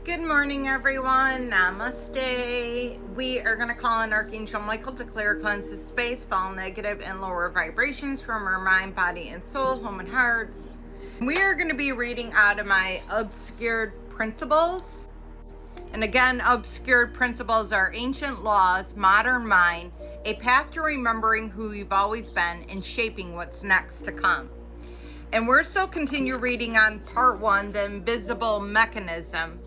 Good morning, everyone. Namaste. We are going to call on Archangel Michael to clear, cleanse the space, all negative and lower vibrations from our mind, body, and soul, home and hearts. We are going to be reading out of my Obscured Principles. And again, Obscured Principles are ancient laws, modern mind, a path to remembering who you've always been and shaping what's next to come. And we're still continue reading on part 1, the invisible mechanism.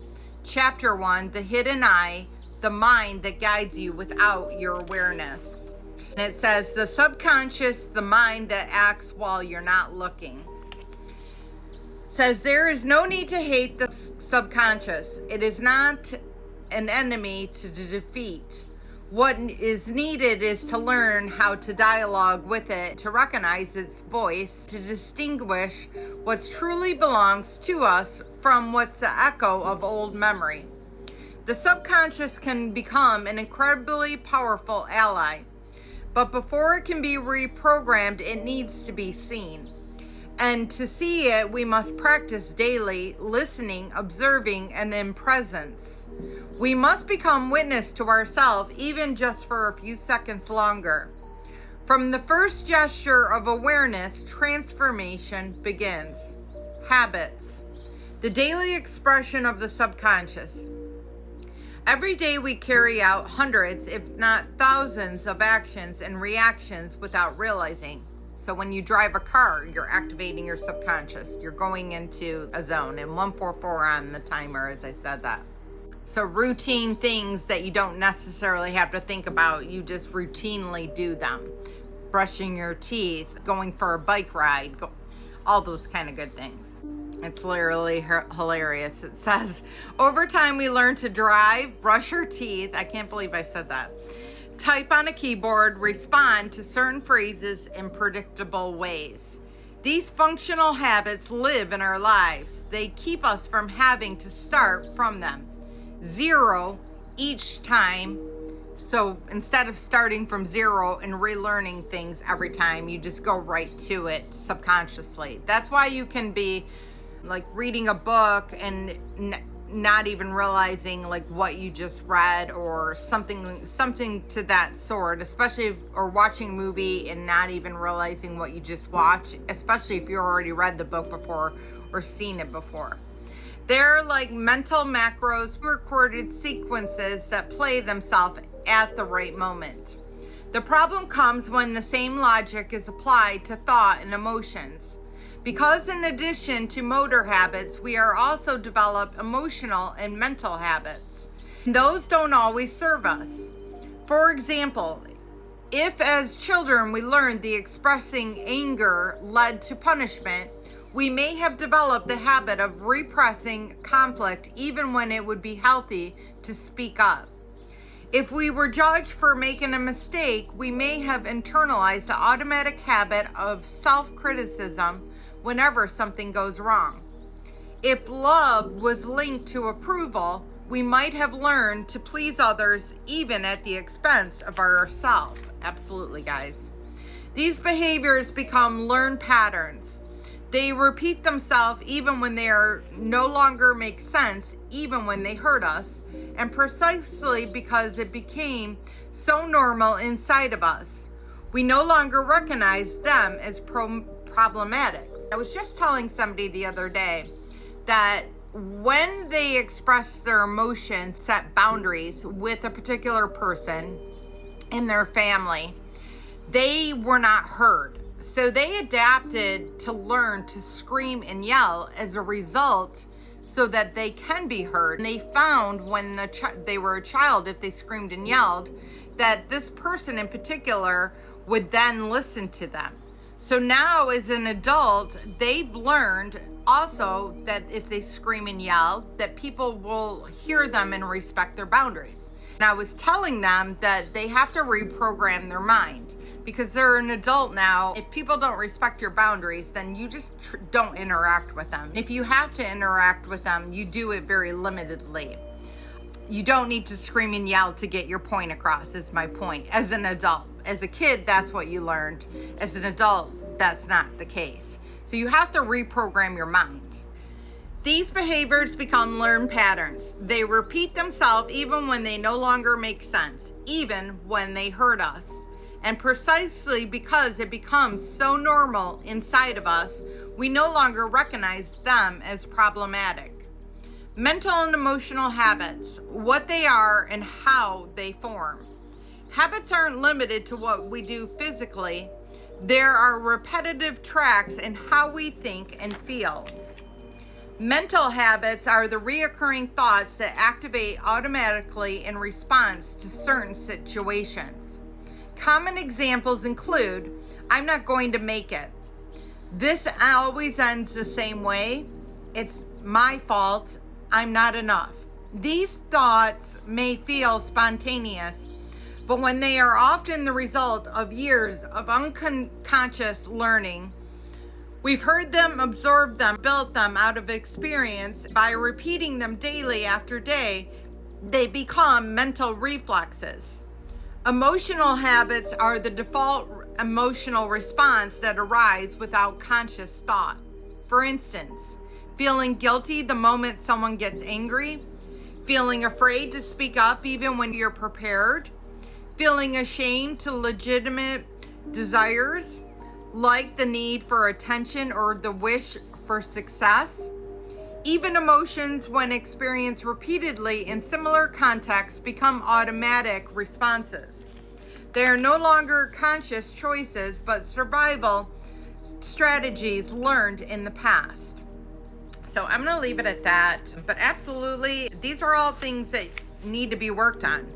Chapter 1, the hidden eye, the mind that guides you without your awareness. And it says, the subconscious, the mind that acts while you're not looking. It says, there is no need to hate the subconscious. It is not an enemy to defeat. What is needed is to learn how to dialogue with it, to recognize its voice, to distinguish what truly belongs to us from what's the echo of old memory. The subconscious can become an incredibly powerful ally, but before it can be reprogrammed, it needs to be seen. And to see it, we must practice daily, listening, observing, and in presence. We must become witness to ourselves, even just for a few seconds longer. From the first gesture of awareness, transformation begins. Habits. The daily expression of the subconscious. Every day we carry out hundreds, if not thousands, of actions and reactions without realizing. So when you drive a car, you're activating your subconscious. You're going into a zone, and 144 on the timer as I said that. So routine things that you don't necessarily have to think about, you just routinely do them. Brushing your teeth, going for a bike ride, all those kind of good things. It's literally hilarious. It says, over time we learn to drive, brush your teeth. I can't believe I said that. Type on a keyboard, respond to certain phrases in predictable ways. These functional habits live in our lives. They keep us from having to start from them. 0 each time. So instead of starting from 0 and relearning things every time, you just go right to it subconsciously. That's why you can be like reading a book and not even realizing like what you just read or something to that sort, especially or watching a movie and not even realizing what you just watched, especially if you already read the book before or seen it before. They're like mental macros, recorded sequences that play themselves at the right moment. The problem comes when the same logic is applied to thought and emotions. Because in addition to motor habits, we are also develop emotional and mental habits. Those don't always serve us. For example, if as children we learned the expressing anger led to punishment, we may have developed the habit of repressing conflict even when it would be healthy to speak up. If we were judged for making a mistake, we may have internalized the automatic habit of self-criticism whenever something goes wrong. If love was linked to approval, we might have learned to please others even at the expense of ourselves. Absolutely, guys. These behaviors become learned patterns. They repeat themselves even when they are no longer make sense, even when they hurt us, and precisely because it became so normal inside of us, we no longer recognize them as problematic. I was just telling somebody the other day that when they express their emotions, set boundaries with a particular person in their family, they were not heard. So they adapted to learn to scream and yell as a result so that they can be heard. And they found when they were a child, if they screamed and yelled, that this person in particular would then listen to them. So now as an adult, they've learned also that if they scream and yell, that people will hear them and respect their boundaries. And I was telling them that they have to reprogram their mind because they're an adult now. If people don't respect your boundaries, then you just don't interact with them. If you have to interact with them, you do it very limitedly. You don't need to scream and yell to get your point across, is my point, as an adult. As a kid, that's what you learned. As an adult, that's not the case. So you have to reprogram your mind. These behaviors become learned patterns. They repeat themselves even when they no longer make sense, even when they hurt us. And precisely because it becomes so normal inside of us, we no longer recognize them as problematic. Mental and emotional habits, what they are and how they form. Habits aren't limited to what we do physically. There are repetitive tracks in how we think and feel. Mental habits are the reoccurring thoughts that activate automatically in response to certain situations. Common examples include, I'm not going to make it. This always ends the same way. It's my fault. I'm not enough. These thoughts may feel spontaneous, but when they are often the result of years of unconscious learning, we've heard them, absorbed them, built them out of experience. By repeating them daily after day, they become mental reflexes. Emotional habits are the default emotional response that arise without conscious thought. For instance, feeling guilty the moment someone gets angry, feeling afraid to speak up even when you're prepared, feeling ashamed to legitimate desires, like the need for attention or the wish for success. Even emotions, when experienced repeatedly in similar contexts, become automatic responses. They are no longer conscious choices, but survival strategies learned in the past. So I'm going to leave it at that. But absolutely, these are all things that need to be worked on.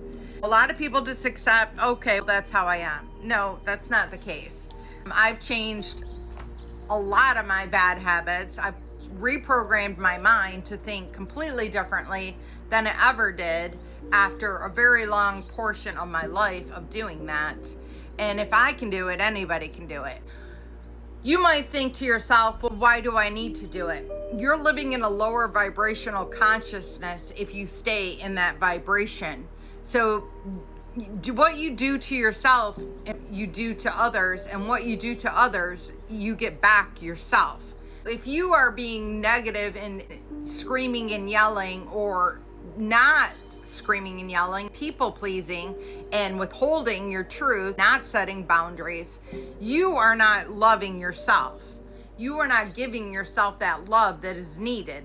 A lot of people just accept, okay, that's how I am. No, that's not the case. I've changed a lot of my bad habits. I've reprogrammed my mind to think completely differently than it ever did after a very long portion of my life of doing that. And if I can do it, anybody can do it. You might think to yourself, well, why do I need to do it? You're living in a lower vibrational consciousness if you stay in that vibration. So what you do to yourself, you do to others, and what you do to others, you get back yourself. If you are being negative and screaming and yelling, or not screaming and yelling, people pleasing and withholding your truth, not setting boundaries, you are not loving yourself. You are not giving yourself that love that is needed.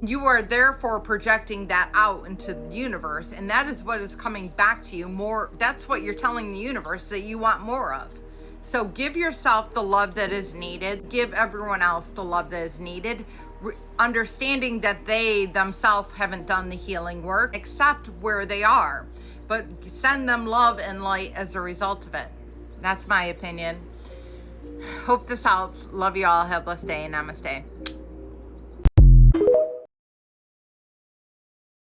You are therefore projecting that out into the universe, and that is what is coming back to you more. That's what you're telling the universe that you want more of. So give yourself the love that is needed. Give everyone else the love that is needed. Understanding that they themselves haven't done the healing work, accept where they are, but send them love and light as a result of it. That's my opinion. Hope this helps. Love you all. Have a blessed day. Namaste.